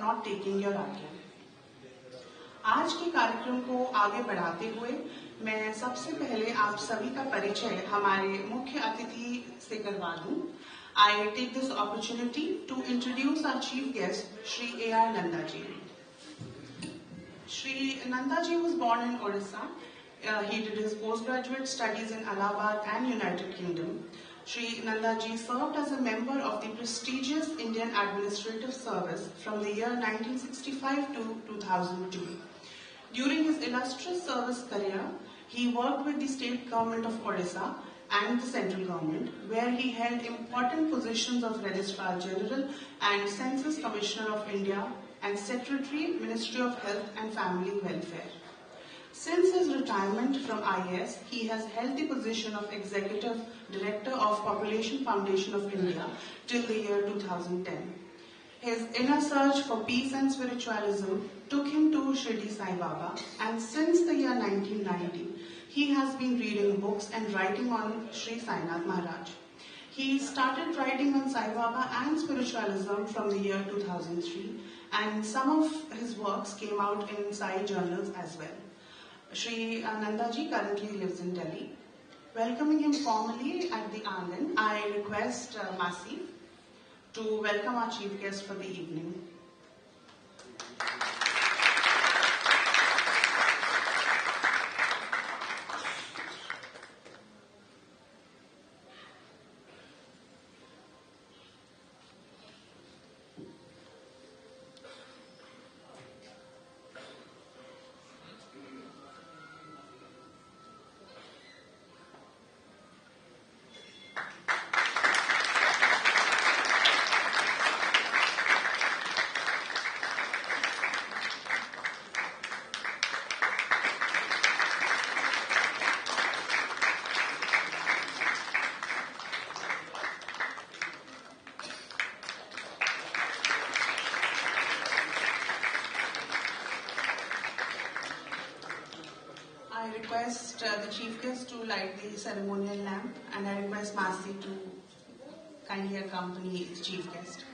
not taking your argument. आज के कार्यक्रम को आगे बढ़ाते हुए मैं सबसे पहले आप सभी का परिचय हमारे मुख्य अतिथि से करवा दूं। I take this opportunity to introduce our chief guest, Shri A.R. Nandaji. Shri Nandaji was born in Odisha. He did his postgraduate studies in Allahabad and United Kingdom. Shri Nandaji served as a member of the prestigious Indian Administrative Service from the year 1965 to 2002. During his illustrious service career, he worked with the state government of Odisha and the central government, where he held important positions of Registrar General and Census Commissioner of India and Secretary, Ministry of Health and Family Welfare. Since his retirement from IAS, he has held the position of Executive Director of Population Foundation of India till the year 2010. His inner search for peace and spiritualism took him to Shirdi Sai Baba, and since the year 1990, he has been reading books and writing on Sri Sainath Maharaj. He started writing on Sai Baba and spiritualism from the year 2003, and some of his works came out in Sai journals as well. Shri Nandaji currently lives in Delhi. Welcoming him formally at the Aangan, I request Masi to welcome our chief guest for the evening. I request the chief guest to light the ceremonial lamp, and I request Masi to kindly accompany the chief guest.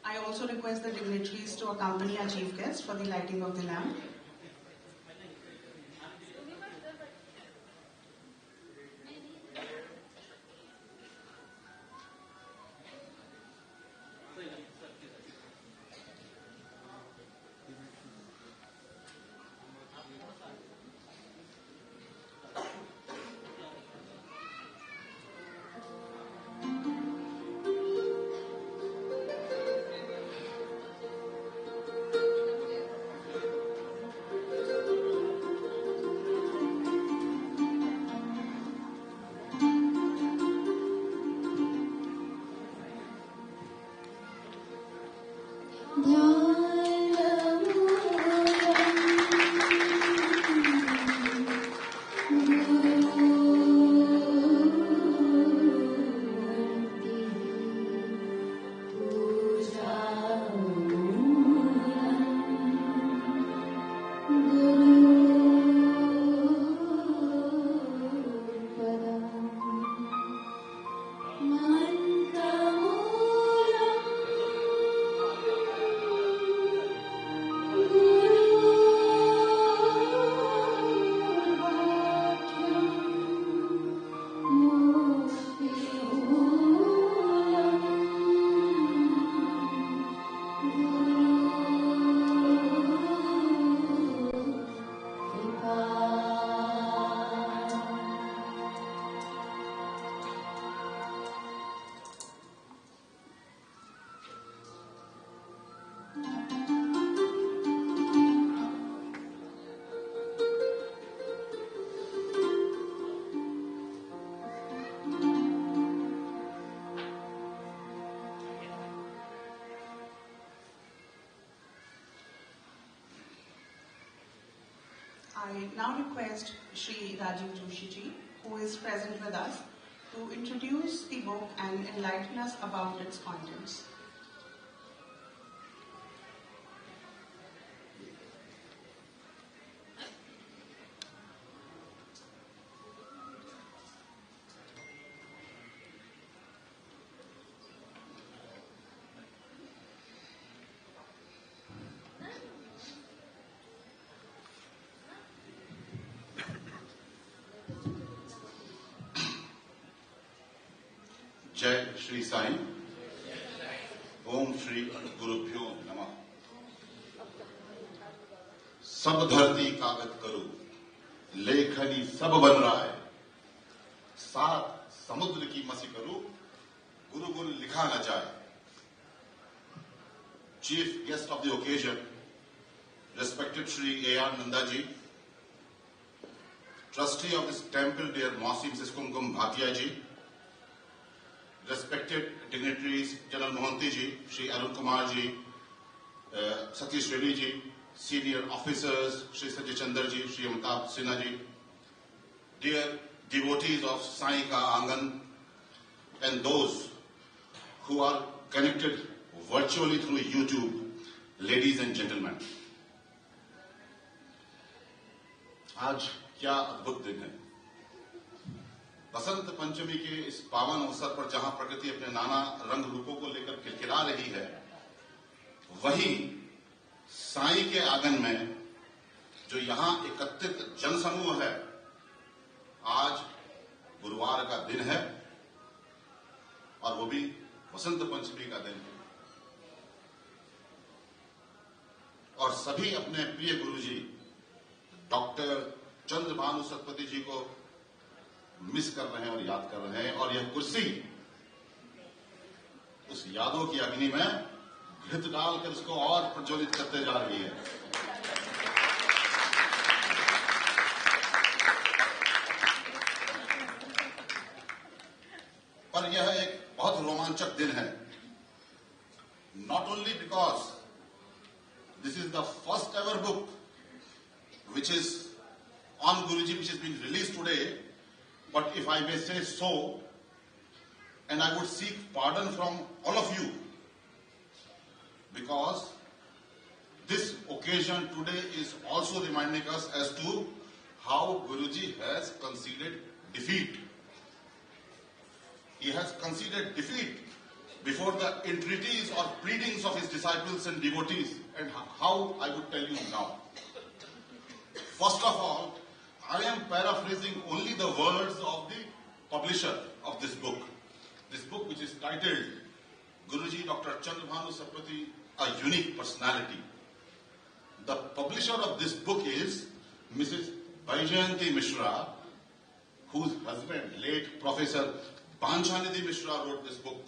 I also request the dignitaries to accompany our chief guest for the lighting of the lamp. I now request Shri Rajiv Joshi ji, who is present with us, to introduce the book and enlighten us about its contents. जय श्री साईं। ओम श्री गुरुभ्यो नमः। सब धरती कागज करो, लेखनी सब बन रहा है, सात समुद्र की मसी करो, गुरु गुरु लिखा न जाए। Chief guest of the occasion, respected Sri A.R. Nandaji, trustee of this temple, dear Mosi Mrs. Kumkum Bhatia ji, respected dignitaries, General Mohanty ji, Sri Arun Kumar ji, Satish Reddy ji, senior officers, Sri Sajay Chandra ji, Sri Amitabh Sinha ji, dear devotees of Sai Ka Aangan, and those who are connected virtually through YouTube, ladies and gentlemen. आज क्या अद्भुत दिन है। बसंत पंचमी के इस पावन अवसर पर जहां प्रकृति अपने नाना रंग रूपों को लेकर खिलखिला रही है, वहीं साईं के आंगन में जो यहां एकत्रित जनसमूह है, आज गुरुवार का दिन है और वो भी बसंत पंचमी का दिन है। और सभी अपने प्रिय गुरुजी डॉक्टर चंद्र भानु सतपथी जी को मिस कर रहे हैं और याद कर रहे हैं, और यह कुर्सी उस यादों की अग्नि में घृत डालकर उसको और प्रज्वलित करते जा रही है। पर यह एक बहुत रोमांचक दिन है, not only because this is the first ever book which is on Guruji, which is being released today, but if I may say so, and I would seek pardon from all of you, because this occasion today is also reminding us as to how Guruji has conceded defeat. He has conceded defeat before the entreaties or pleadings of his disciples and devotees. And how, I would tell you now. First of all, I am paraphrasing only the words of the publisher of this book. This book, which is titled Guruji Dr. Chandra Bhanu Satpathy, A Unique Personality. The publisher of this book is Mrs. Baijayanti Mishra, whose husband, late Professor Panchanidhi Mishra, wrote this book,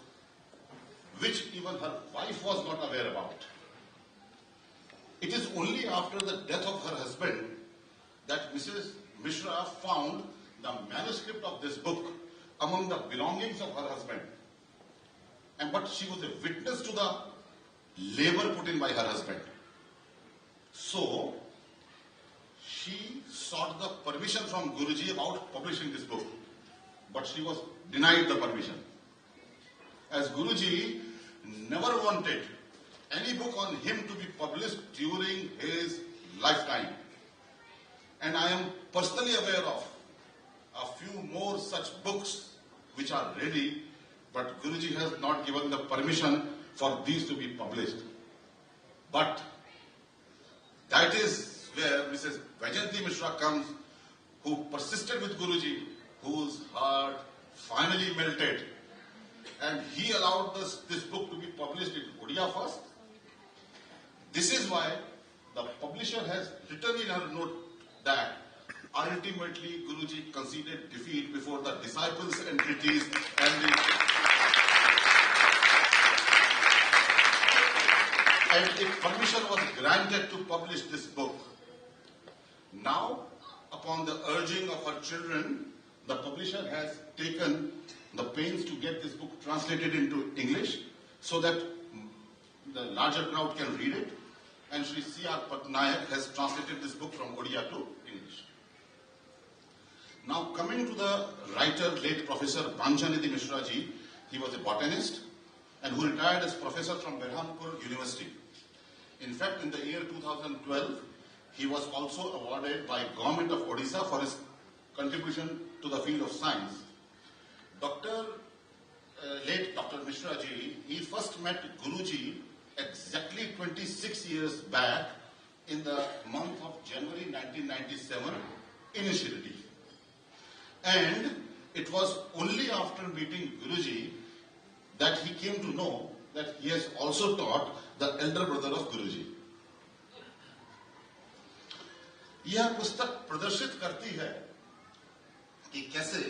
which even her wife was not aware about. It is only after the death of her husband that Mrs. Mishra found the manuscript of this book among the belongings of her husband. But she was a witness to the labor put in by her husband. So, she sought the permission from Guruji about publishing this book. But she was denied the permission. As Guruji never wanted any book on him to be published during his lifetime. And I am personally aware of a few more such books which are ready, but Guruji has not given the permission for these to be published. But that is where Mrs. Baijayanti Mishra comes, who persisted with Guruji, whose heart finally melted. And he allowed this book to be published in Odia first. This is why the publisher has written in her note that ultimately Guruji conceded defeat before the disciples' entreaties and if permission was granted to publish this book. Now, upon the urging of her children, the publisher has taken the pains to get this book translated into English so that the larger crowd can read it. And Sri C.R. Patnaik has translated this book from Odia to English. Now, coming to the writer, late Professor Panchanidhi Mishra ji, he was a botanist and who retired as professor from Berhampur University. In fact, in the year 2012, he was also awarded by Government of Odisha for his contribution to the field of science. Late Dr. Mishra ji, he first met Guruji exactly 26 years back in the month of January 1997 in Shirdi. And it was only after meeting Guruji that he came to know that he has also taught the elder brother of Guruji. यह पुस्तक प्रदर्शित करती है कि कैसे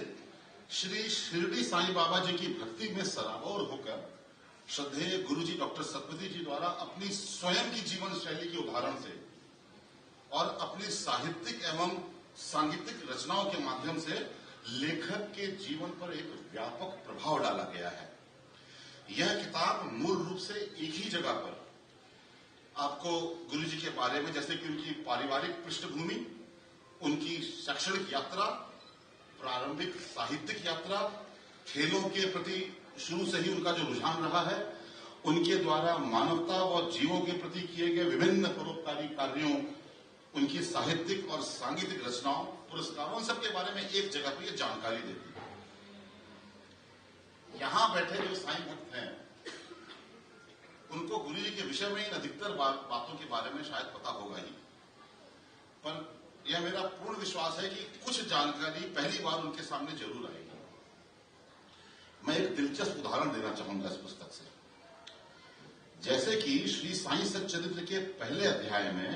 श्री शिरडी साईं बाबा जी की भक्ति में सराबोर होकर श्रद्धेय गुरुजी डॉक्टर सतपथी जी द्वारा अपनी स्वयं की जीवन शैली के उदाहरण से और अपनी साहित्यिक एवं सांगीतिक रचनाओं के माध्यम से लेखक के जीवन पर एक व्यापक प्रभाव डाला गया है। यह किताब मूल रूप से एक ही जगह पर आपको गुरुजी के बारे में, जैसे कि उनकी पारिवारिक पृष्ठभूमि, उनकी शैक्षणिक यात्रा, प्रारंभिक साहित्यिक यात्रा, खेलों के प्रति शुरू से ही उनका जो रुझान रहा है, उनके द्वारा मानवता व जीवों के प्रति किए गए विभिन्न परोपकारी कार्यों, उनकी साहित्यिक और सांगीतिक रचनाओं, पुरस्कारों, सबके बारे में एक जगह पर यह जानकारी देती है। यहां बैठे जो साईं भक्त हैं, उनको गुरुजी के विषय में इन अधिकतर बातों के बारे में शायद पता होगा ही, पर यह मेरा पूर्ण विश्वास है कि कुछ जानकारी पहली बार उनके सामने जरूर आएगी। मैं एक दिलचस्प उदाहरण देना चाहूंगा इस पुस्तक से। जैसे कि श्री साईं सच्चरित्र के पहले अध्याय में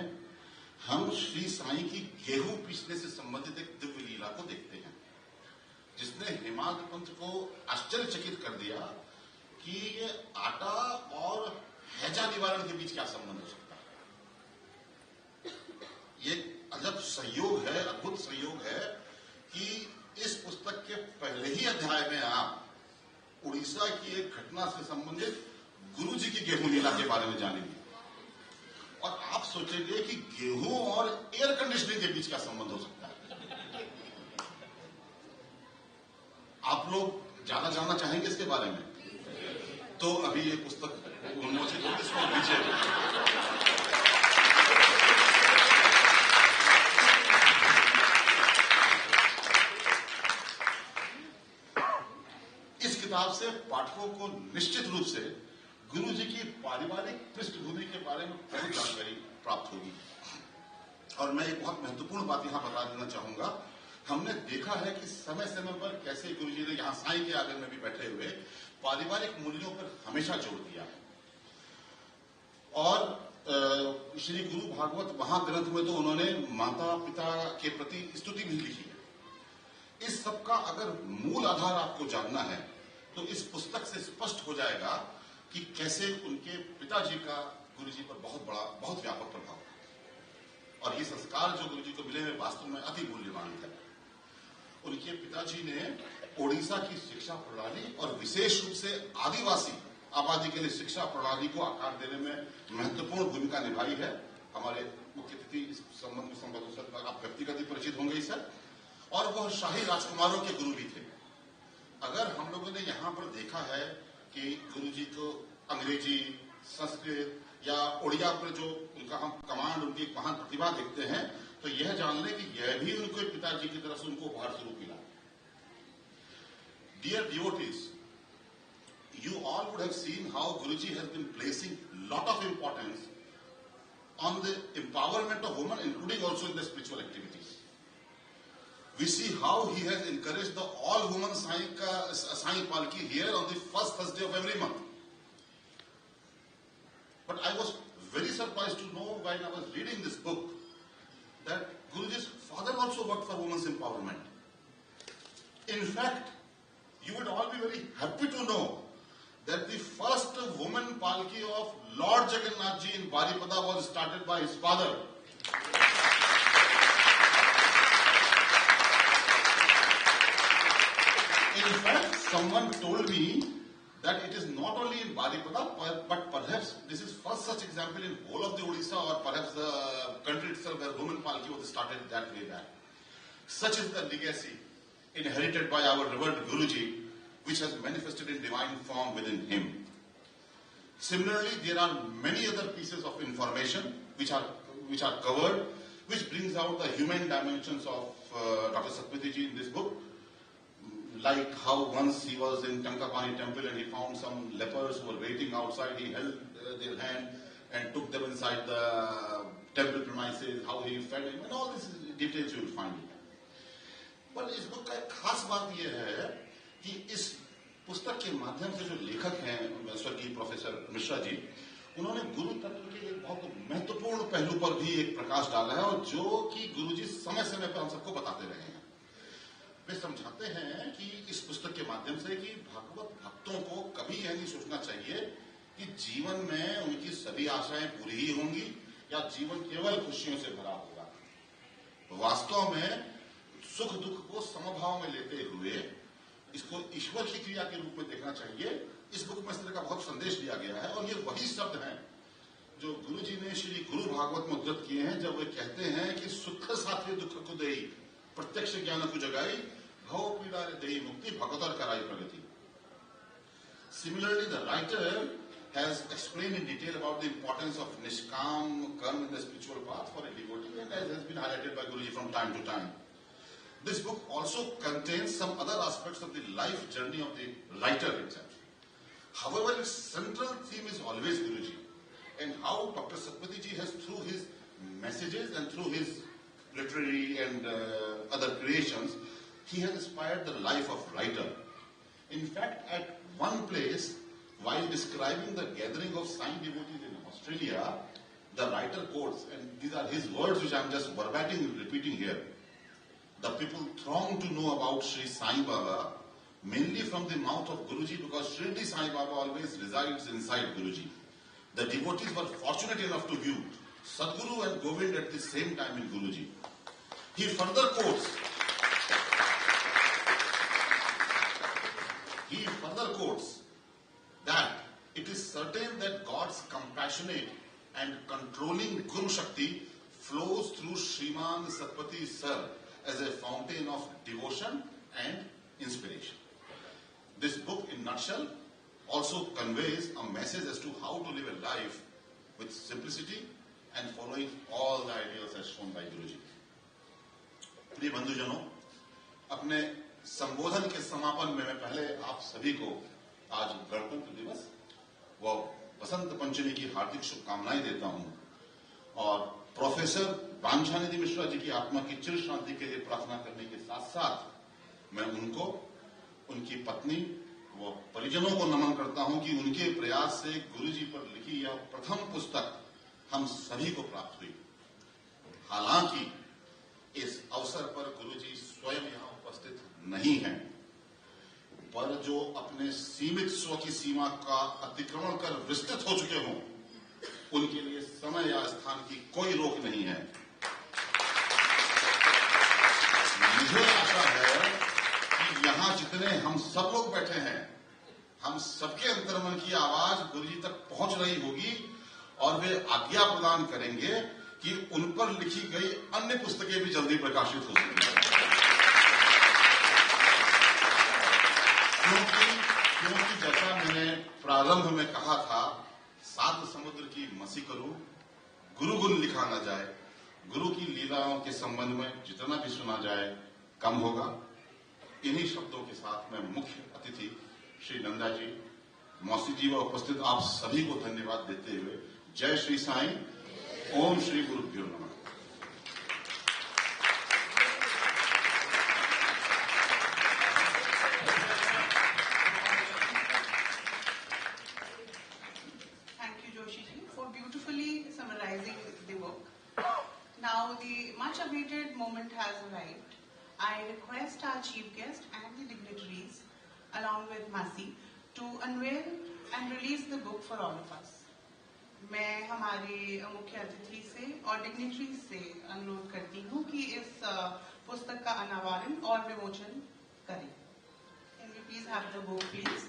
हम श्री साईं की गेहूं पीसने से संबंधित एक दिव्य लीला को देखते हैं, जिसने हेमाद पंथ को आश्चर्यचकित कर दिया कि ये आटा और हैजा निवारण के बीच क्या संबंध हो सकता है। ये अजब संयोग है, अद्भुत संयोग है कि इस पुस्तक के पहले ही अध्याय में आप उड़ीसा की एक घटना से संबंधित गुरुजी की गेहूं लीला के बारे में जानेंगे और आप सोचेंगे कि गेहूं और एयर कंडीशनिंग के बीच क्या संबंध हो सकता है। आप लोग ज्यादा जानना चाहेंगे इसके बारे में, तो अभी ये पुस्तक उन्मोचित होगी, इसको लीजिए। इस किताब से पाठकों को निश्चित रूप से गुरुजी की पारिवारिक पृष्ठभूमि के बारे में बहुत जानकारी प्राप्त होगी। और मैं एक बहुत महत्वपूर्ण बात यहां बता देना चाहूंगा। हमने देखा है कि समय समय पर कैसे गुरुजी ने यहां साईं के आंगन में भी बैठे हुए पारिवारिक मूल्यों पर हमेशा जोर दिया है। और श्री गुरु भागवत महाग्रंथ में तो उन्होंने माता पिता के प्रति स्तुति भी लिखी है। इस सब का अगर मूल आधार आपको जानना है तो इस पुस्तक से स्पष्ट हो जाएगा कि कैसे उनके पिताजी का गुरुजी पर बहुत व्यापक प्रभाव है। और ये संस्कार जो गुरुजी को मिले हुए वास्तव में अति मूल्यवान है। उनके पिताजी ने ओडिशा की शिक्षा प्रणाली और विशेष रूप से आदिवासी आबादी के लिए शिक्षा प्रणाली को आकार देने में महत्वपूर्ण भूमिका निभाई है। हमारे मुख्य अतिथि इस संबंध में संबंधों से आप व्यक्तिगत ही परिचित होंगे इससे। और वह शाही राजकुमारों के गुरु भी थे। अगर हम लोगों ने यहाँ पर देखा है कि गुरुजी को अंग्रेजी, संस्कृत या उड़िया पर जो उनका हम कमांड, उनकी महान प्रतिभा देखते हैं, तो यह जान लें कि यह भी उनके पिताजी की तरफ से उनको उपहार स्वरूप मिला। Dear devotees, you all would have seen how Guruji has been placing lot of importance on the empowerment of women, including also in the spiritual activities. We see how he has encouraged the all-women Sai Palki here on the first Thursday of every month. But I was very surprised to know when I was reading this book that Guruji's father also worked for women's empowerment. In fact, you would all be very happy to know that the first woman Palki of Lord Jagannath Ji in Baripada was started by his father. In fact, someone told me that it is not only in Baripada, but perhaps this is first such example in whole of the Odisha or perhaps the country itself where women Palki was started that way back. Such is the legacy inherited by our revered Guruji, which has manifested in divine form within him. Similarly, there are many other pieces of information which are covered, which brings out the human dimensions of Dr. Satpathy ji in this book. Like how once he was in Tankapani temple and he found some lepers who were waiting outside. He held their hand and took them inside the temple premises, how he fed him, and all these details you will find it. But इस book का एक खास बात यह है कि इस पुस्तक के माध्यम से जो लेखक हैं स्वर्गीय प्रोफेसर मिश्रा जी, उन्होंने गुरु तत्व के एक बहुत महत्वपूर्ण पहलू पर भी एक प्रकाश डाला है, और जो कि गुरुजी समय समय पर हम सबको बताते रहे हैं। वे समझाते हैं कि इस पुस्तक के माध्यम से कि भागवत भक्तों को कभी यह नहीं सोचना चाहिए कि जीवन में उनकी सभी आशाएं पूरी ही होंगी या जीवन केवल खुशियों से भरा होगा। वास्तव में सुख दुख को समभाव में लेते हुए इसको ईश्वर की क्रिया के रूप में देखना चाहिए। इस बुक में इस तरह का बहुत संदेश दिया गया है, और ये वही शब्द हैं जो गुरुजी ने श्री गुरु भागवत में उद्धृत किए हैं, जब वे कहते हैं कि सुख साथे दुख को देई, प्रत्यक्ष ज्ञान को जगाई, भव पीड़ा रे देई मुक्ति, भगवतर कराई प्रगति। Similarly, the writer has explained in detail about the importance of Nishkam Karma in the spiritual path for a devotee, and as has been highlighted by Guruji from time to time. This book also contains some other aspects of the life journey of the writer himself. However, its central theme is always Guruji, and how Dr. Satpathy ji has, through his messages and through his literary and other creations, he has inspired the life of writer. In fact, at one place, while describing the gathering of saint devotees in Australia, the writer quotes, and these are his words which I am just verbatim repeating here. The people thronged to know about Sri Sai Baba, mainly from the mouth of Guruji, because Shirdi Sai Baba always resides inside Guruji. The devotees were fortunate enough to view Sadguru and Govind at the same time in Guruji. He further quotes that it is certain that God's compassionate and controlling Guru Shakti flows through Shriman Satpathy Sir as a fountain of devotion and inspiration. This book, in nutshell, also conveys a message as to how to live a life with simplicity and following all the ideals as shown by Guruji. प्रिय बंधुजनों, अपने संबोधन के समापन में मैं पहले आप सभी को आज गणतंत्र दिवस व बसंत पंचमी की हार्दिक शुभकामनाएं देता हूं, और प्रोफेसर बांछानिधि मिश्रा जी की आत्मा की चिर शांति के लिए प्रार्थना करने के साथ साथ मैं उनको, उनकी पत्नी व परिजनों को नमन करता हूं कि उनके प्रयास से गुरुजी पर लिखी यह प्रथम पुस्तक हम सभी को प्राप्त हुई। हालांकि इस अवसर पर गुरुजी स्वयं यहां उपस्थित नहीं हैं, पर जो अपने सीमित स्व की सीमा का अतिक्रमण कर विस्तृत हो चुके हों, उनके लिए समय या स्थान की कोई रोक नहीं है। मुझे आशा है कि यहाँ जितने हम सब लोग बैठे हैं, हम सबके अंतर्मन की आवाज गुरुजी तक पहुंच रही होगी, और वे आज्ञा प्रदान करेंगे कि उन पर लिखी गई अन्य पुस्तकें भी जल्दी प्रकाशित हो सकेंगी। क्योंकि जैसा मैंने प्रारंभ में कहा था, सात समुद्र की मसी करूं, गुरु गुण लिखा ना जाए। गुरु की लीलाओं के संबंध में जितना भी सुना जाए कम होगा। इन्हीं शब्दों के साथ मैं मुख्य अतिथि श्री नंदा जी, मौसी जी व उपस्थित आप सभी को धन्यवाद देते हुए जय श्री साईं, ओम श्री गुरुभ्यो नमः। Now the much awaited moment has arrived. I request our chief guest and the dignitaries, along with Masi, to unveil and release the book for all of us. मैं हमारे मुख्य अतिथि से और डिग्निटरीज से अनुरोध करती हूँ कि इस पुस्तक का अनावरण और विमोचन करें। Can we please have the book, please?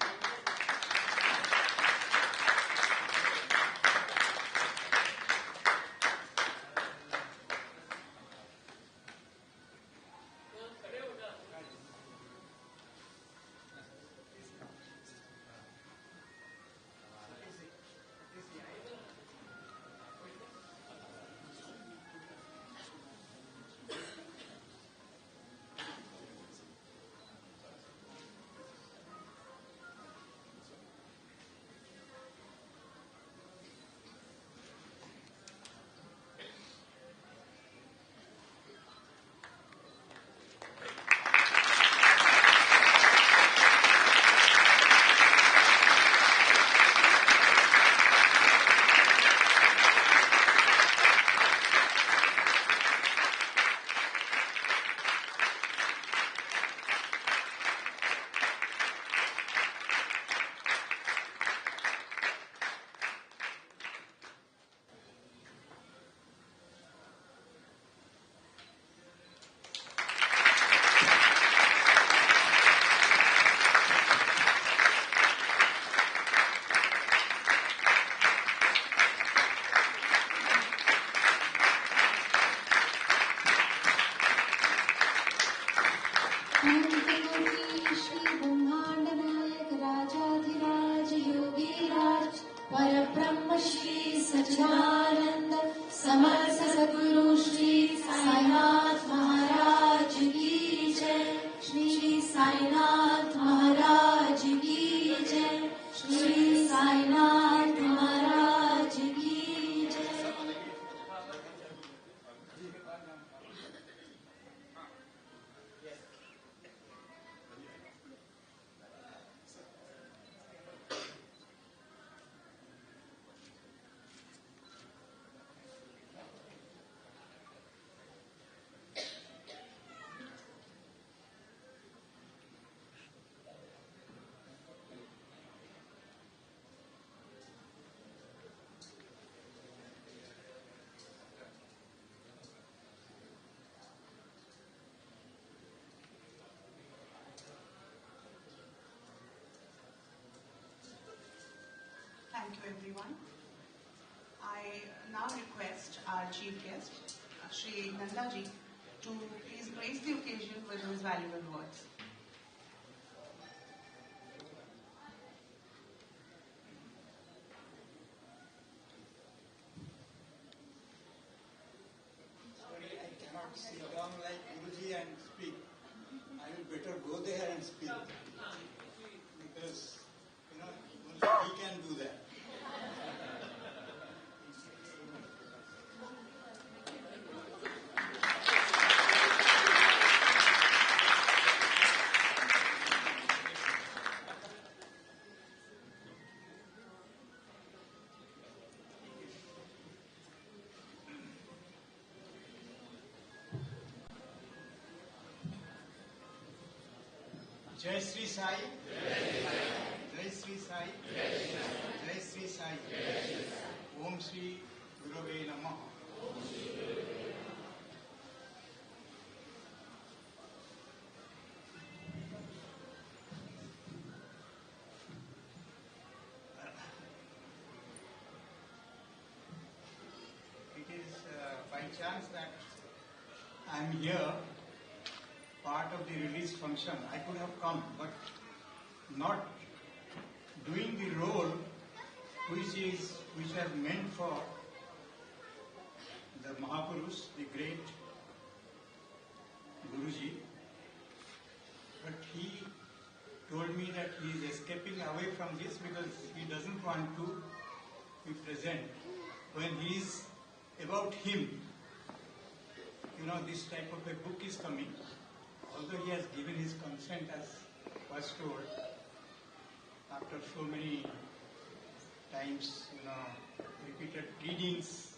सद्गुरु श्री साईनाथ महाराज की जय। श्री साईनाथ महाराज की जय। श्री साईनाथ महाराज की जय। Thank you, everyone. I now request our chief guest, Shri Nandaji, to please grace the occasion with his valuable words. Sorry, I cannot sit down like Guruji and speak. I will better go there and speak. Because, only he can do that. Jai Sri Sai. Jai Sri Sai. Jai Sri Sai. Om Shri Gurave Namaha. It is by chance that I am here, part of the release function. I could have come, but not doing the role which is meant for the Mahapurush, the great Guruji. But he told me that he is escaping away from this because he doesn't want to be present when he is about him. This type of a book is coming. Although he has given his consent, as was told, after so many times, repeated pleadings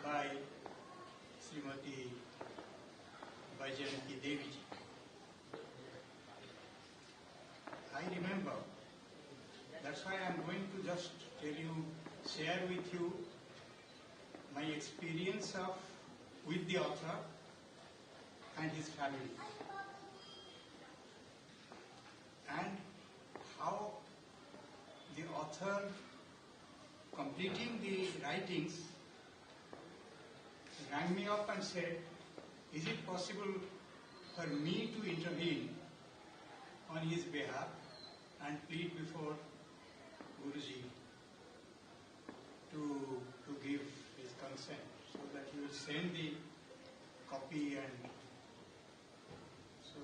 by Srimati Baijanti Devi ji. I remember, that's why I am going to just share with you my experience with the author and his family, and how the author, completing the writings, rang me up and said, is it possible for me to intervene on his behalf and plead before Guruji to give his consent, so that he will send the copy. And so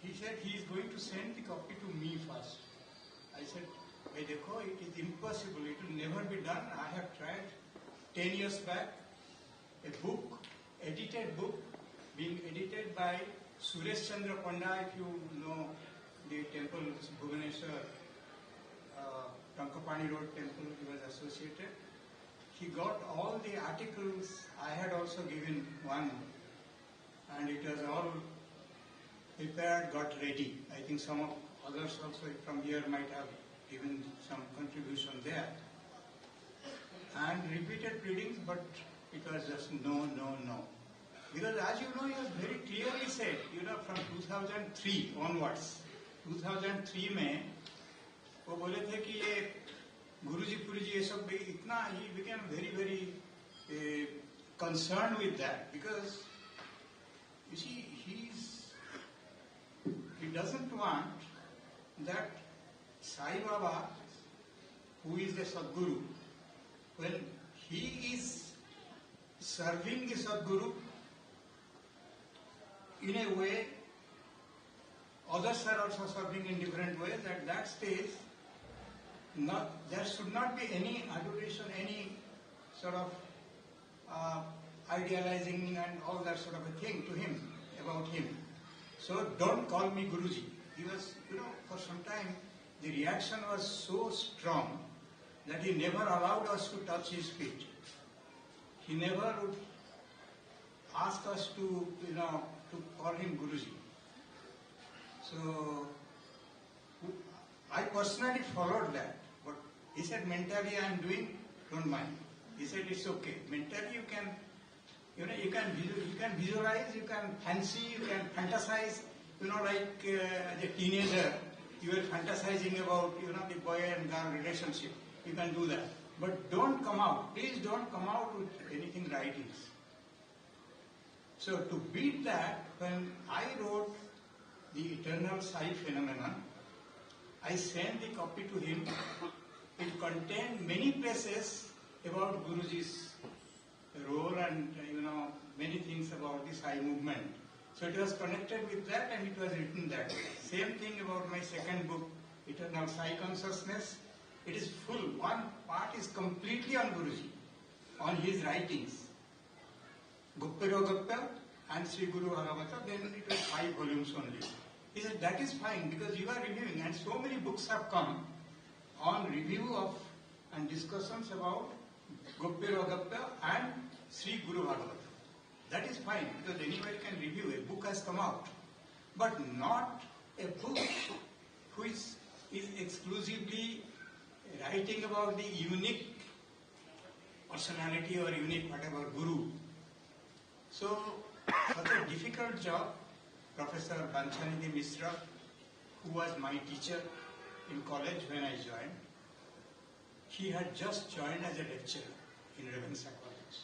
he said he is going to send the copy to me first. I said, hey, dekho, it is impossible, it will never be done. I have tried 10 years back, a book, edited book, being edited by Suresh Chandra Pandya, if you know the temple, Bhubaneswar, Tankapani Road temple, he was associated. He got all the articles. I had also given one, and it was all prepared, got ready. I think some of others also from here might have given some contribution there. And repeated pleadings, but it was just no, no, no. Because as you know, he has very clearly said, from 2003 onwards, 2003 में वो बोले थे कि ये गुरुजी पुरुजी ये सब इतना, he became very, very concerned with that, because you see, he doesn't want that Sai Baba, who is the Sadguru, when he is serving the Sadguru in a way, others are also serving in different ways. At that stage, there should not be any adoration, any sort of idealizing and all that sort of a thing to him, about him. So don't call me Guruji. He was, for some time, the reaction was so strong that he never allowed us to touch his feet. He never would ask us to call him Guruji. So I personally followed that. But he said, mentally I am doing, don't mind. He said, it's okay. Mentally you can visualize, you can fancy, you can fantasize. Like as a teenager, you are fantasizing about, the boy and girl relationship. You can do that. But don't come out. Please don't come out with anything writings. So to beat that, when I wrote the Eternal Sai Phenomenon, I sent the copy to him. It contained many places about Guruji's role and many things about the Sai movement. So it was connected with that and it was written that way. Same thing about my second book, Eternal Sai Consciousness. It is full. One part is completely on Guruji, on his writings. Guppero Gupta and Sri Guru Bhagavata, then it was 5 volumes only. He said, that is fine because you are reviewing and so many books have come on review of and discussions about Guppero Gupta and Sri Guru Bhagavata. That is fine because anybody can review. A book has come out. But not a book which is exclusively writing about the unique personality or unique whatever Guru. So, such a difficult job, Professor Banchanidhi Mishra, who was my teacher in college when I joined, he had just joined as a lecturer in Ravenshaw College.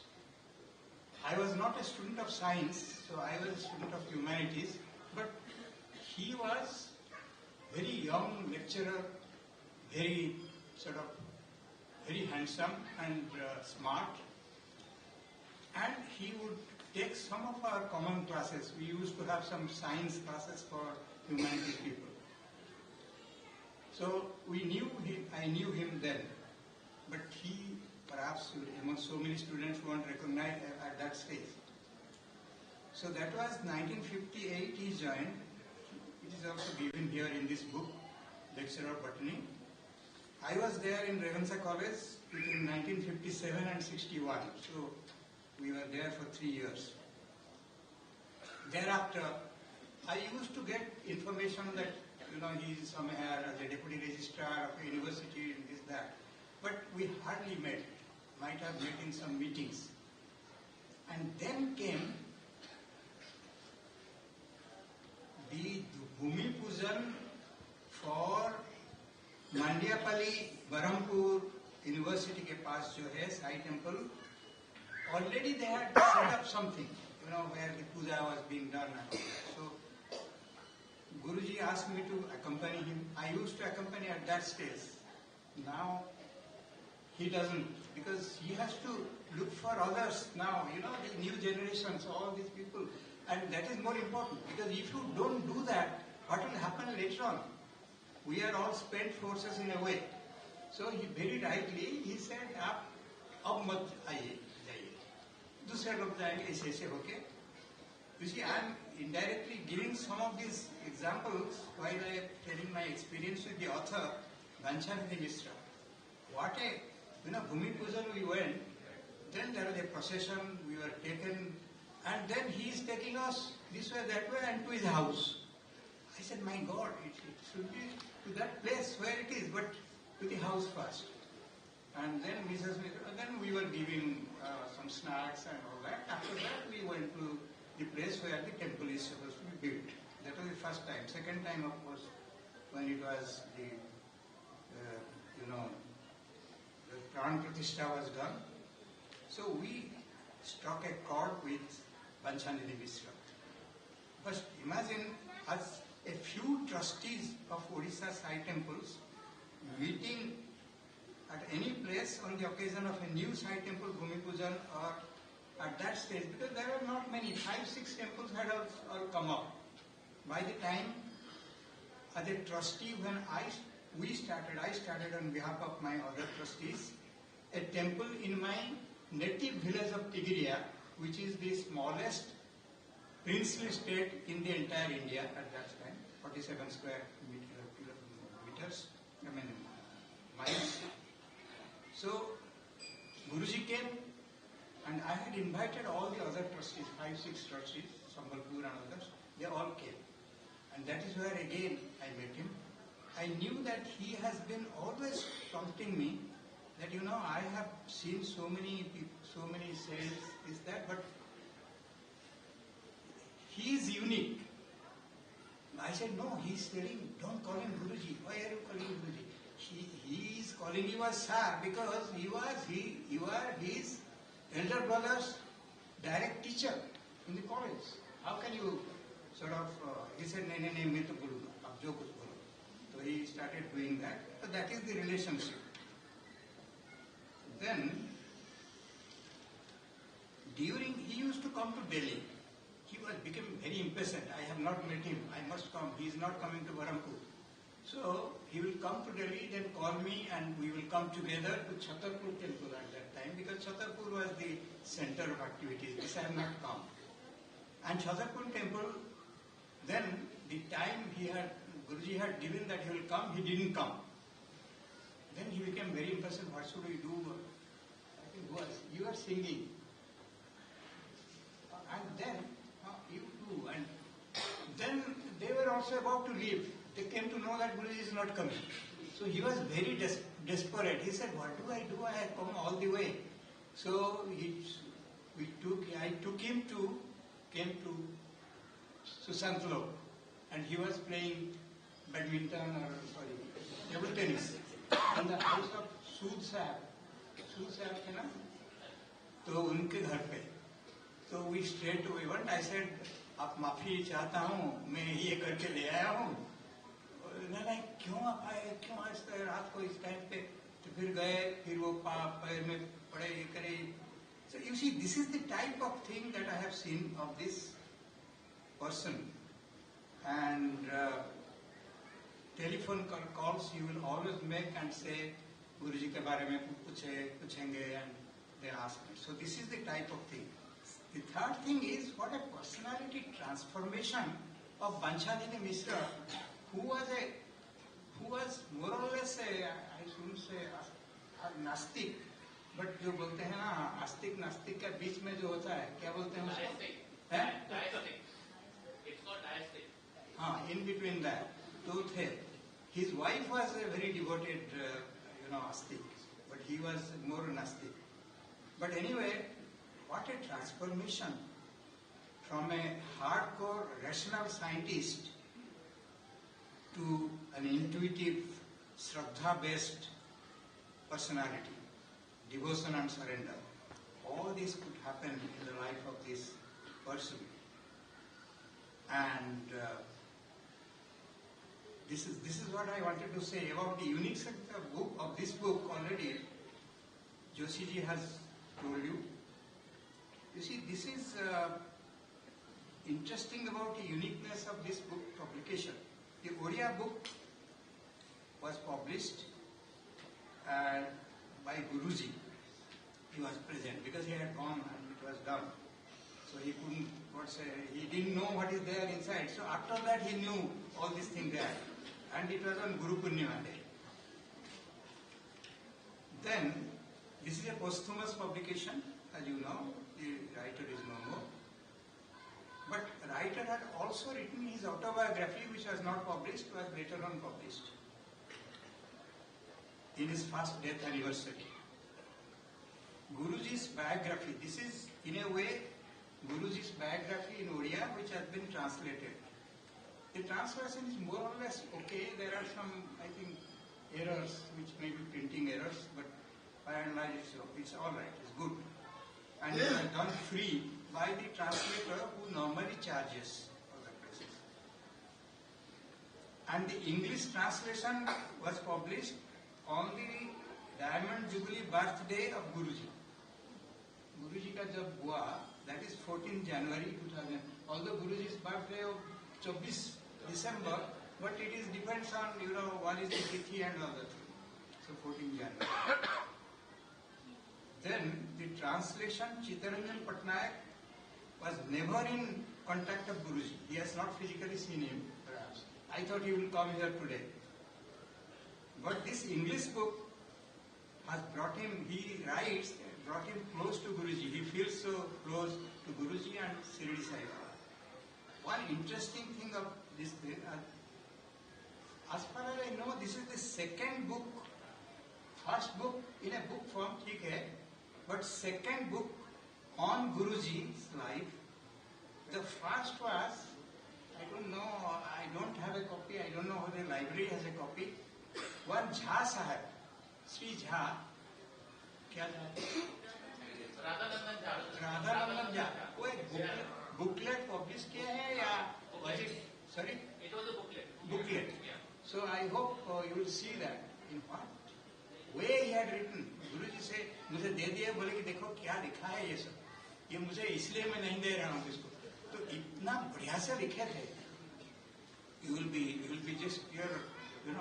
I was not a student of science, so I was a student of humanities, but he was very young lecturer, very handsome and smart, and he would take some of our common classes. We used to have some science classes for humanities people. So I knew him then, but he perhaps among so many students won't recognize at that stage. So that was 1958 he joined. It is also given here in this book, Lecturer Botany. I was there in Ravenshaw College between 1957 and 61. So we were there for 3 years. Thereafter, I used to get information that he is somewhere as a deputy registrar of a university and this, that. But we hardly met. Might have met in some meetings. And then came the Bhumi Pujan for Mandyapalli, Berhampur University के पास जो है Sai Temple. Already they had set up something, where the puja was being done. So Guruji asked me to accompany him. I used to accompany at that stage. Now he doesn't, because he has to look for others now, the new generations, all these people. And that is more important, because if you don't do that, what will happen later on? We are all spent forces in a way. So he very rightly, he said, ab mat aiye, jaiye. Dusre log jayenge aise hoke. You see, I am indirectly giving some of these examples while I am telling my experience with the author, Banchanidhi Mishra. What a, Bhumi Pujan we went, then there was a procession, we were taken, and then he is taking us this way, that way, and to his house. I said, my God, it should be to that place where it is, but to the house first. And then then we were giving some snacks and all that. After that, we went to the place where the temple is supposed to be built. That was the first time. Second time, of course, when it was the Pran Pratishtha was done. So we struck a chord with Banchanidhi Mishra. First, imagine us, a few trustees of Odisha Sai temples, meeting at any place on the occasion of a new Sai temple, Bhumi Pujan, or at that stage, because there were not many, 5-6 temples had all come up. By the time, as a trustee, when I started on behalf of my other trustees, a temple in my native village of Tigiriya, which is the smallest princely state in the entire India at that time, 47 square meters, miles. So, Guruji came, and I had invited all the other trustees, 5-6 trustees, Sambalpur and others, they all came. And that is where again I met him. I knew that he has been always prompting me that, I have seen so many people, so many saints, this, that, but he is unique. I said, no, he is telling, don't call him Guruji. Why are you calling him Guruji? He is calling you as sir because you are his elder brother's direct teacher in the college. How can you he said, no, main to bolunga, ab jo kuch bolo. So he started doing that. So that is the relationship. Then, he used to come to Delhi. He became very impatient. I have not met him. I must come. He is not coming to Berhampur. So he will come to Delhi, then call me, and we will come together to Chhatarpur temple at that time, because Chhatarpur was the center of activities. This I have not come. And Chhatarpur temple, then the time Guruji had given that he will come, he didn't come. Then he became very impatient. What should we do? I think, you are singing. And then, you do. And then they were also about to leave. They came to know that Guruji is not coming. So he was very desperate. He said, what do? I have come all the way. So I took him came to Susantlo, and he was playing badminton table tennis in the house of Sood Sahab थे ना, तो उनके घर पे. तो we straight away went. I said, आप माफी चाहता हूँ, मैं ये करके ले आया हूँ. नहीं, क्यों आप आए, क्यों आज रात को इस टाइम पे? तो फिर गए, फिर वो पैर में पड़े, ये करे. So you see, this is the type of thing that I have seen of this person. And telephone calls you will always make and say, Guruji ke baare mein puchenge, and they ask me. So this is the type of thing. The third thing is what a personality transformation of Banchadini Mishra, who was more or less I shouldn't say a Nastik, but जो बोलते हैं ना आस्तिक नास्तिक के बीच में जो होता है, क्या बोलते हैं उसको? It's called diastic. हाँ, in between that, तो थे. His wife was a very devoted, astic, but he was more nastic. But anyway, what a transformation from a hardcore rational scientist to an intuitive, Shraddha-based personality, devotion and surrender. All this could happen in the life of this person. And this is what I wanted to say about the uniqueness of this book already. Joshiji has told you. You see, this is interesting about the uniqueness of this book publication. The Oriya book was published by Guruji. He was present because he had gone and it was done. So he couldn't, he didn't know what is there inside. So after that he knew all these things there. And it was on Guru Purnima Day. Then, this is a posthumous publication, as you know. The writer is no more. But the writer had also written his autobiography, which was not published, was later on published in his first death anniversary. Guruji's biography, this is in a way Guruji's biography in Oriya, which has been translated. The translation is more or less okay. There are some, I think, errors, which may be printing errors, but by and large it's all right, it's good. And it is done free by the translator who normally charges for the places. And the English translation was published on the Diamond Jubilee birthday of Guruji. गुरुजी का जब हुआ, that is 14 January 2000. Although Guruji's birthday of 24 December, but it is depends on what is the tithi and all that. So 14 January. Then the translation, Chittaranjan Patnaik was never in contact of Guruji. He has not physically seen him, perhaps. I thought he will come here today. But this English book has brought him, he writes, brought him close to Guruji. He feels so close to Guruji and Shirdi Sai Baba. One interesting thing of this thing, as far as I know, this is the second book, first book in a book form, okay, but second book on Guruji's life. The first was, I don't know, I don't have a copy, I don't know whether the library has a copy. One Jha Sahab, Sri Jha, क्या था? राधानंदन झा, वो एक booklet publish किया है या was it? Sorry? It was a booklet. Booklet. So I hope you will see that. In what way he had written. गुरुजी से मुझे दे दिए, बोले कि देखो क्या लिखा है ये सब. ये मुझे इसलिए मैं नहीं दे रहा हूँ इसको. तो इतना बढ़िया से लिखे थे. You will be just here, you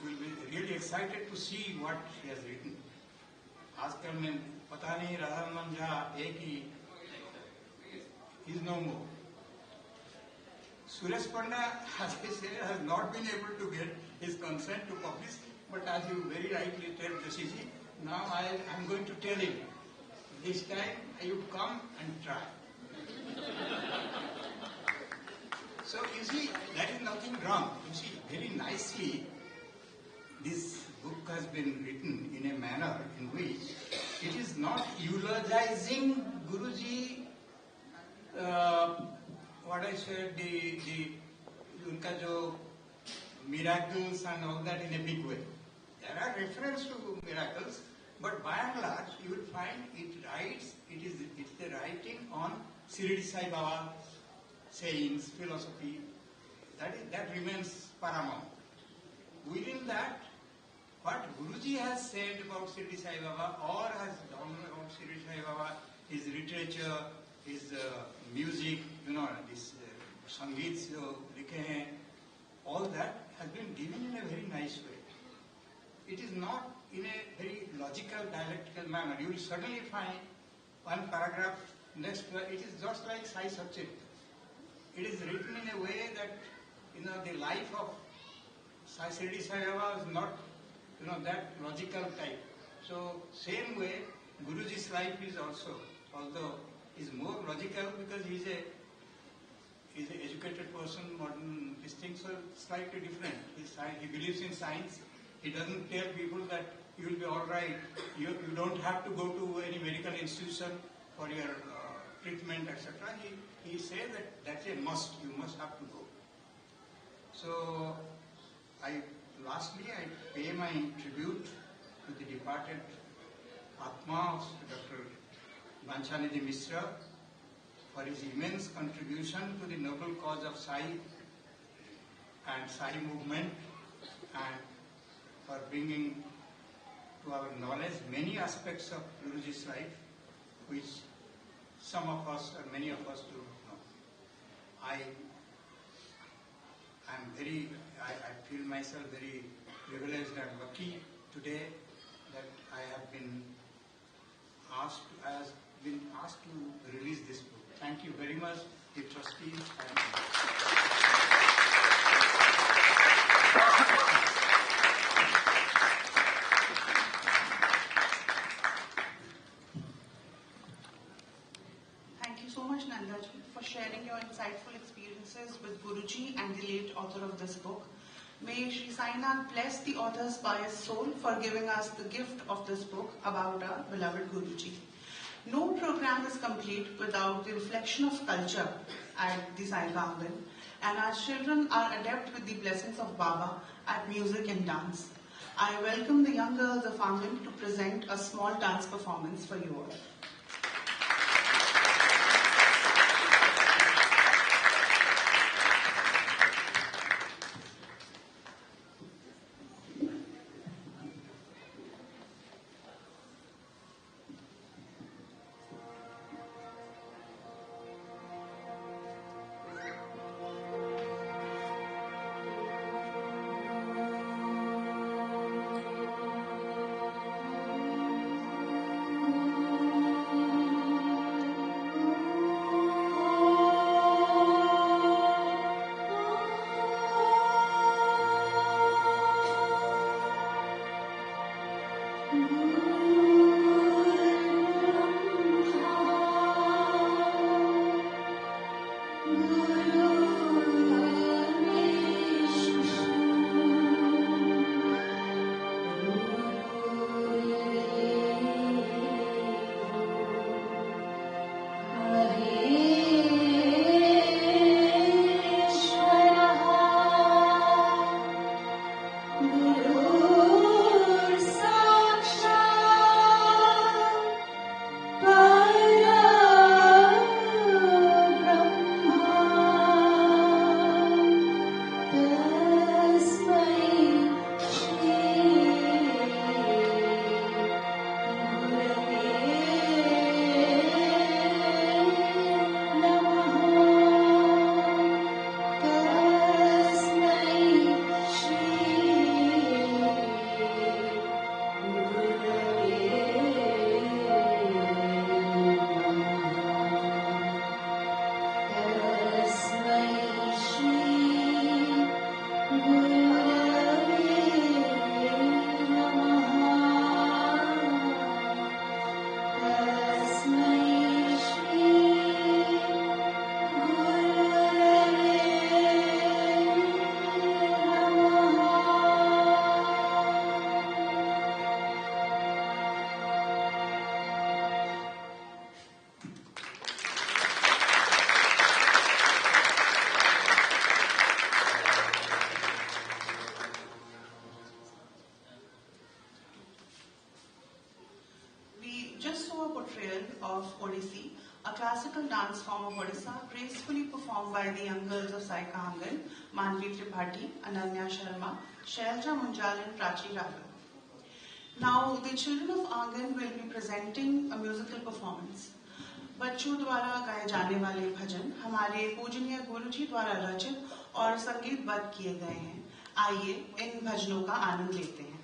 will be really excited to see what he has written. आजकल में पता नहीं राधानंदन झा एक ही is no more. Suresh Panda, as I say, has not been able to get his consent to publish, but as you very rightly tell Jashiji, now I am going to tell him, this time you come and try. So you see, that is nothing wrong. You see, very nicely, this book has been written in a manner in which it is not eulogizing Guruji, what I said, उनका जो miracles and all that in a big way. There are references to miracles, but by and large, you will find it's the writing on Shirdi Sai Baba sayings, philosophy. That remains paramount. Within that, what Guruji has said about Shirdi Sai Baba or has done about Shirdi Sai Baba, his literature, his music, this sangeets likhe hain, all that has been given in a very nice way. It is not in a very logical, dialectical manner. You will certainly find one paragraph next, it is just like Sai Satchit. It is written in a way that, the life of Sai Shirdi Sai Baba is not, that logical type. So, same way, Guruji's life is also, although is more logical because he is an educated person, modern, these things are slightly different. He believes in science. He doesn't tell people that you will be all right. You don't have to go to any medical institution for your treatment, etc. He says that that's a must. You must have to go. So, lastly, I pay my tribute to the departed Atma of Dr. Banchanidhi Mishra for his immense contribution to the noble cause of Sai and Sai movement, and for bringing to our knowledge many aspects of Guruji's life which some of us or many of us do not know. I feel myself very privileged and lucky today that I have been asked to release this book. Thank you very much, the trustees. Thank you so much, Nandaji, for sharing your insightful experiences with Guruji and the late author of this book. May Sri Sainath bless the author's pious soul for giving us the gift of this book about our beloved Guruji. No program is complete without the reflection of culture at the Sai Aangan, and our children are adept with the blessings of Baba at music and dance. I welcome the young girls of Aangan to present a small dance performance for you all. classical dance form of Odisha, gracefully performed by the young girls of Saika Aangan, Manvi Tripathi, Ananya Sharma, Shailja Munjal and Prachi Raghav. Now, the children of Aangan will be presenting a musical performance. बच्चों द्वारा गाए जाने वाले भजन हमारे पूजनीय गुरुजी द्वारा रचित और संगीतबद्ध किए गए हैं। आइए इन भजनों का आनंद लेते हैं।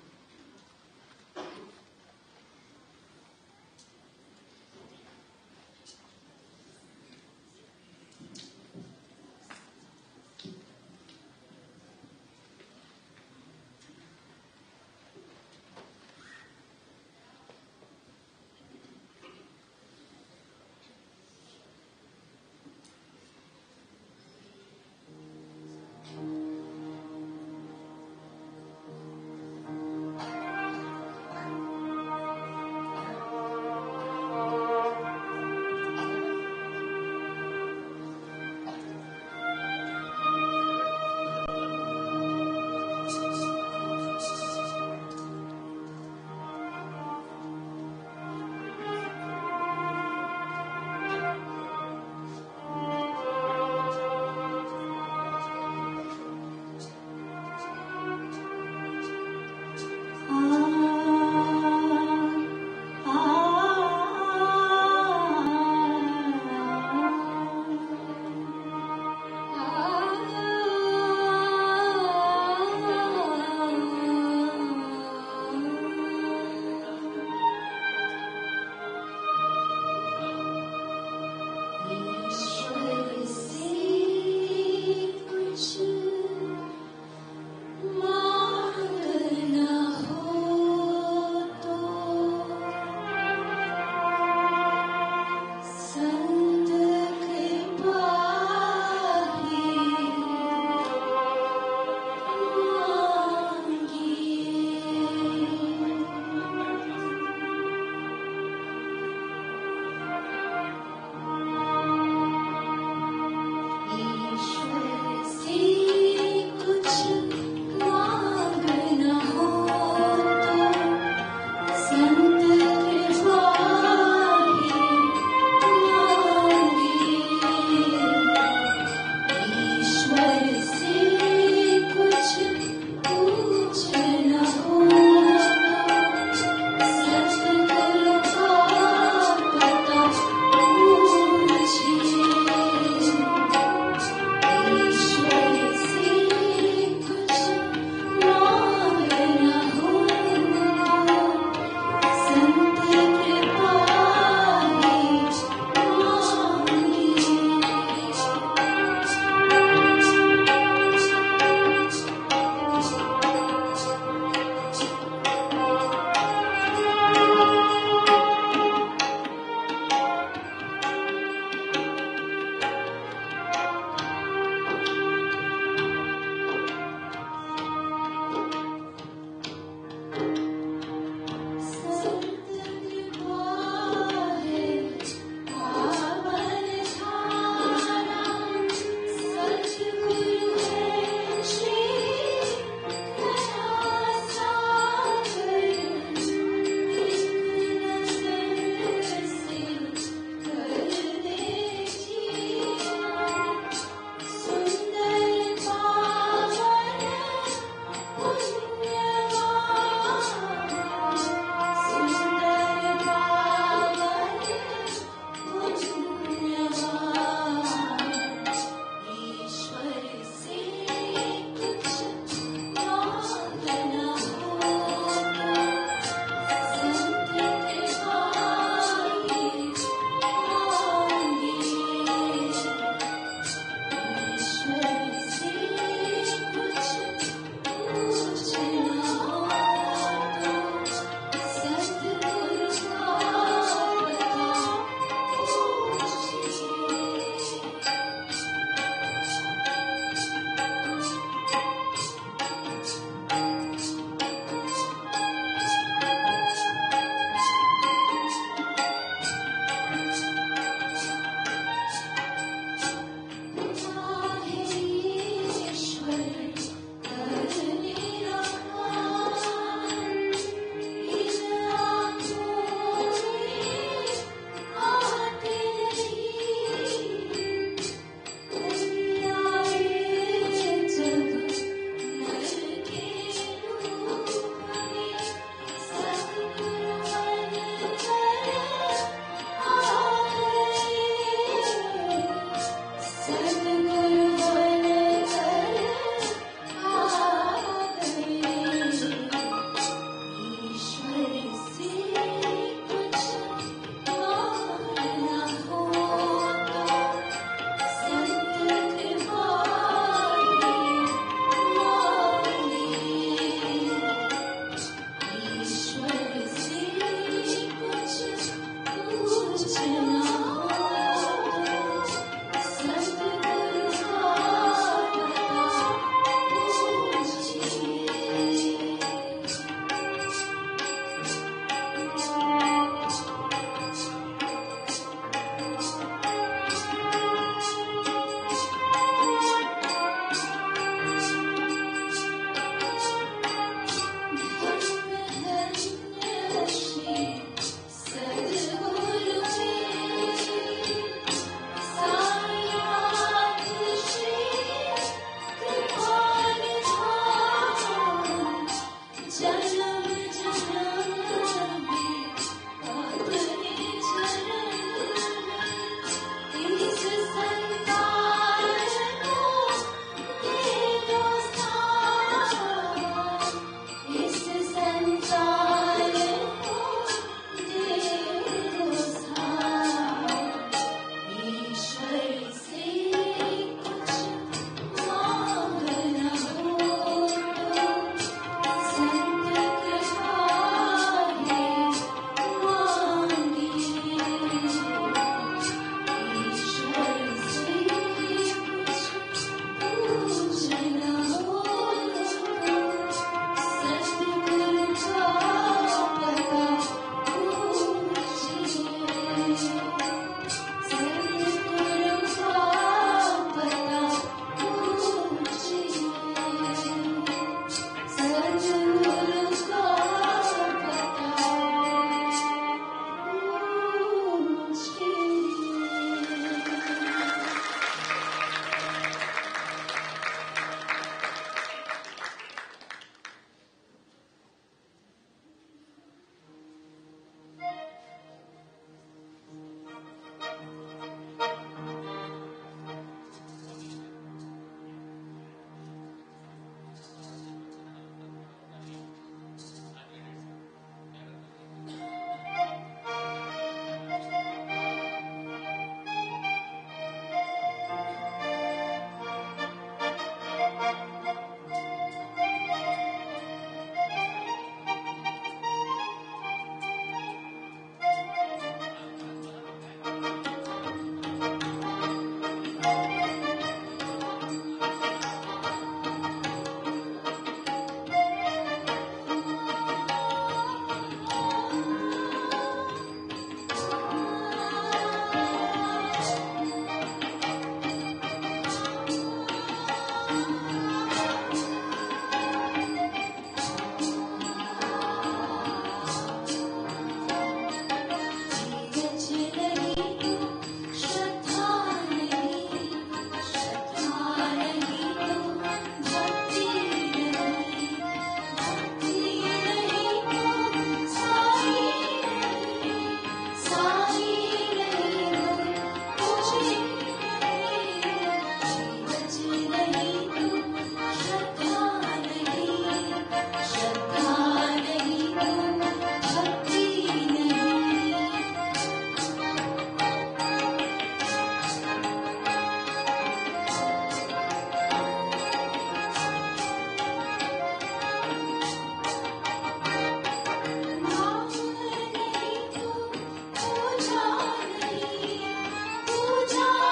पूजा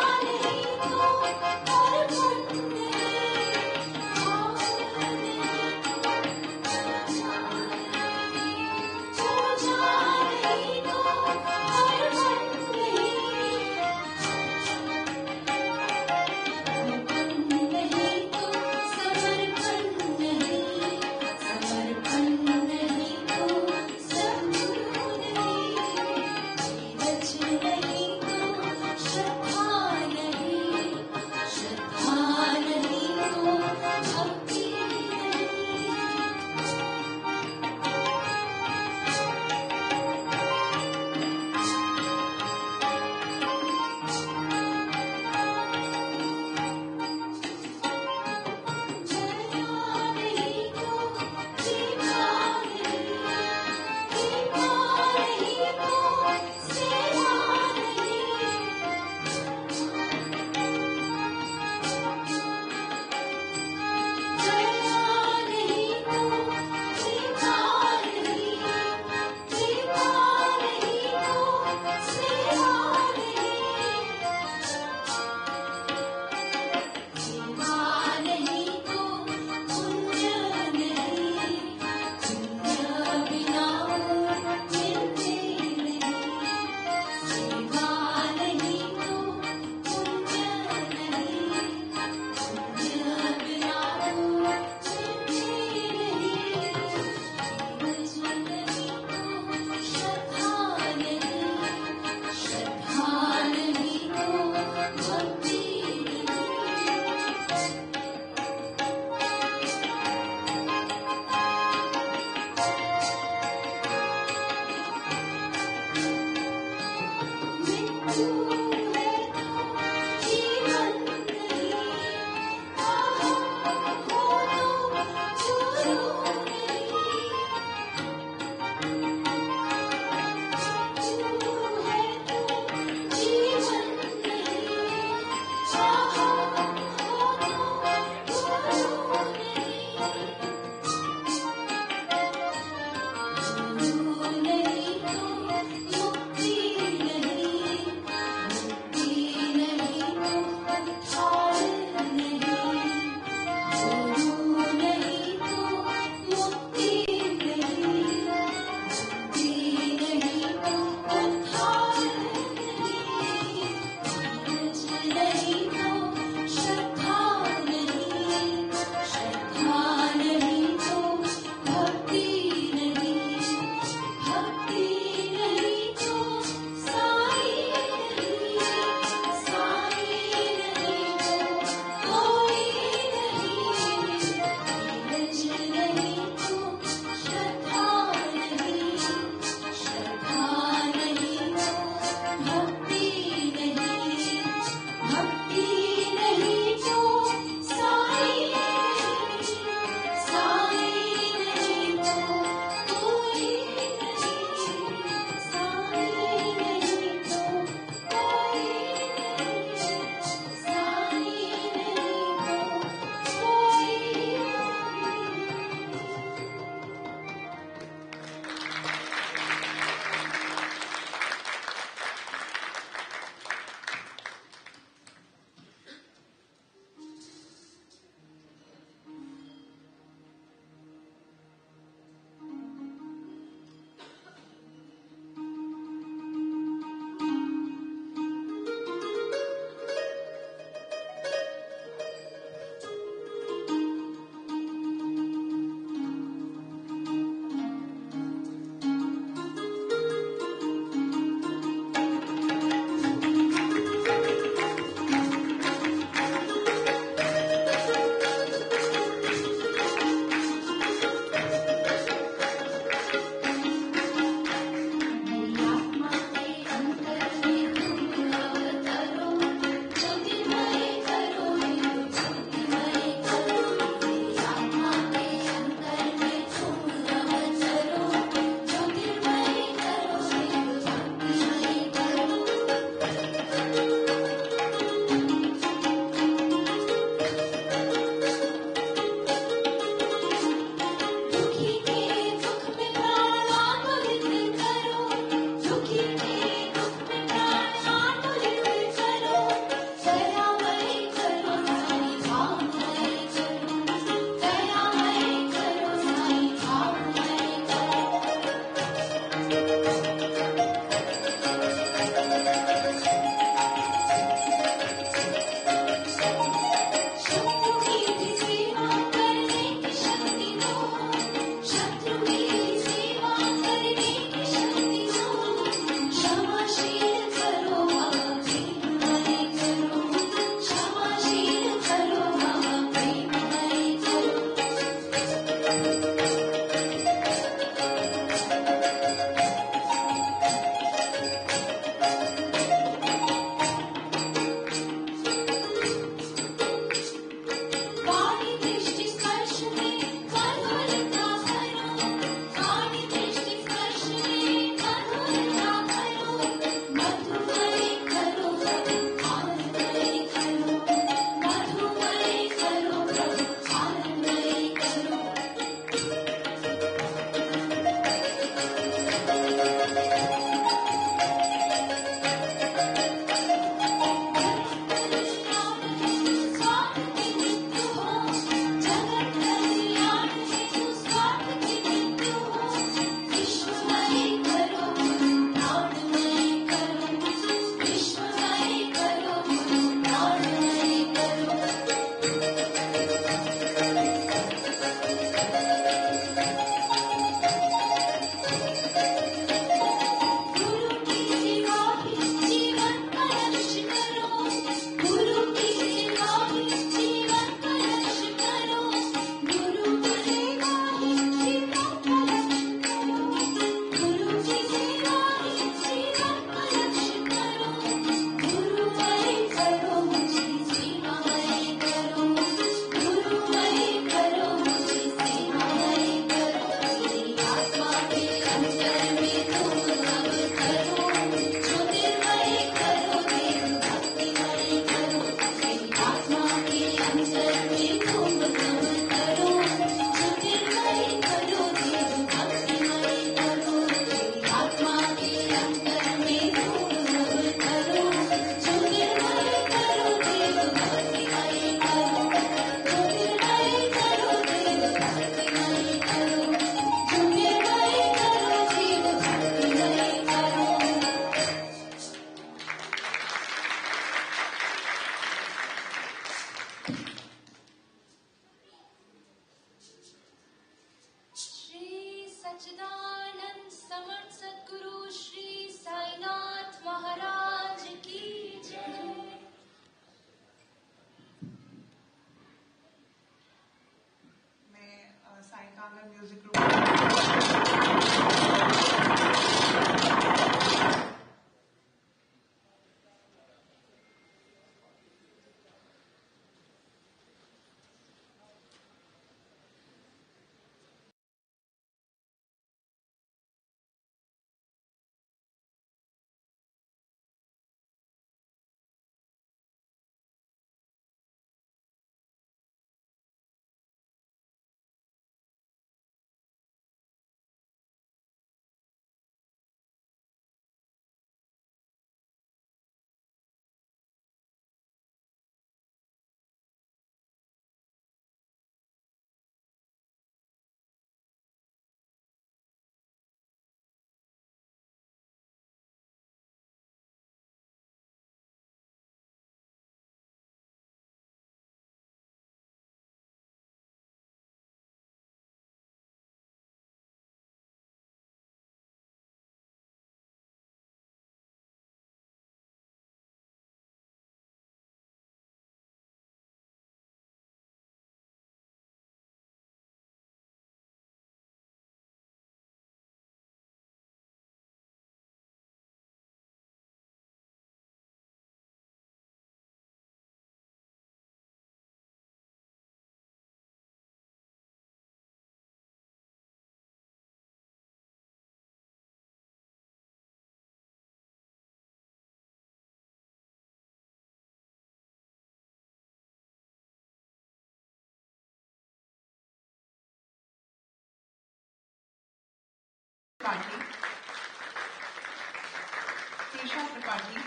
Tripathi,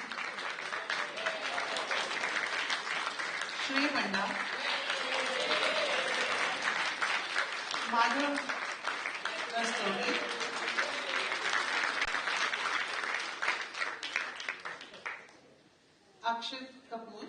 Shrey Panda, Madhav Rastogi, Akshit Kapoor,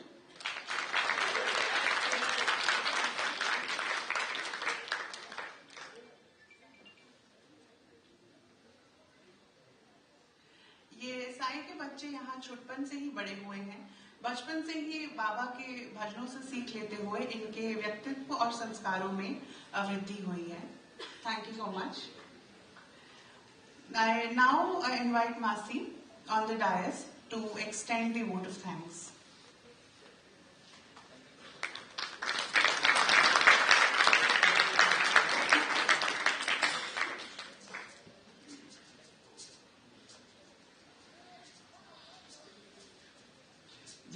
ये साई के बच्चे यहाँ छुटपन से ही बड़े हुए हैं। बचपन से ही बाबा के भजनों से सीख लेते हुए इनके व्यक्तित्व और संस्कारों में वृद्धि हुई है। Thank you so much. I now invite Masi on the dais to extend the vote of thanks.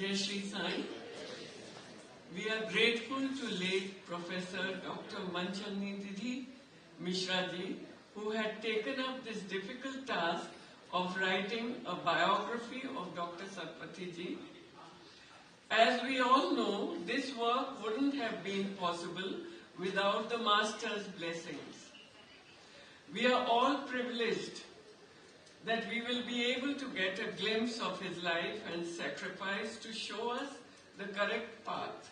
Jai Shri Sai. We are grateful to late Professor Dr. Manchalni Didi Mishra ji, who had taken up this difficult task of writing a biography of Dr. Satpathy ji. As we all know, this work wouldn't have been possible without the Master's blessings. We are all privileged that we will be able to get a glimpse of his life and sacrifice to show us the correct path.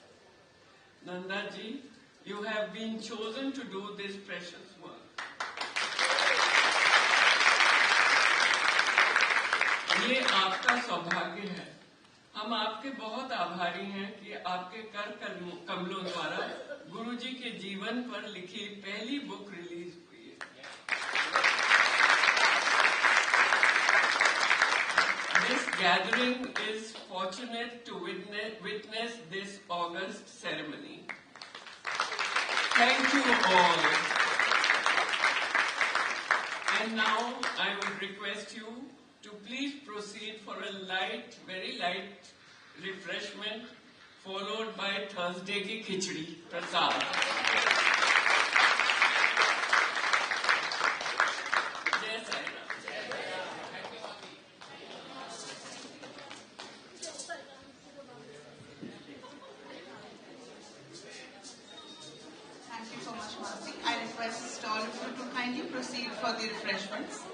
Nanda ji, you have been chosen to do this precious work. ये आपका सौभाग्य है। हम आपके बहुत आभारी हैं कि आपके कर कमलों द्वारा गुरुजी के जीवन पर लिखी पहली बुक रिलीज हुई है। This gathering is fortunate to witness this august ceremony. Thank you all. And now I would request you to please proceed for a light, very light refreshment followed by Thursday ki khichdi prasad. Jai Sai Ram. Thank you so much, Masi. I request all of you to kindly proceed for the refreshments.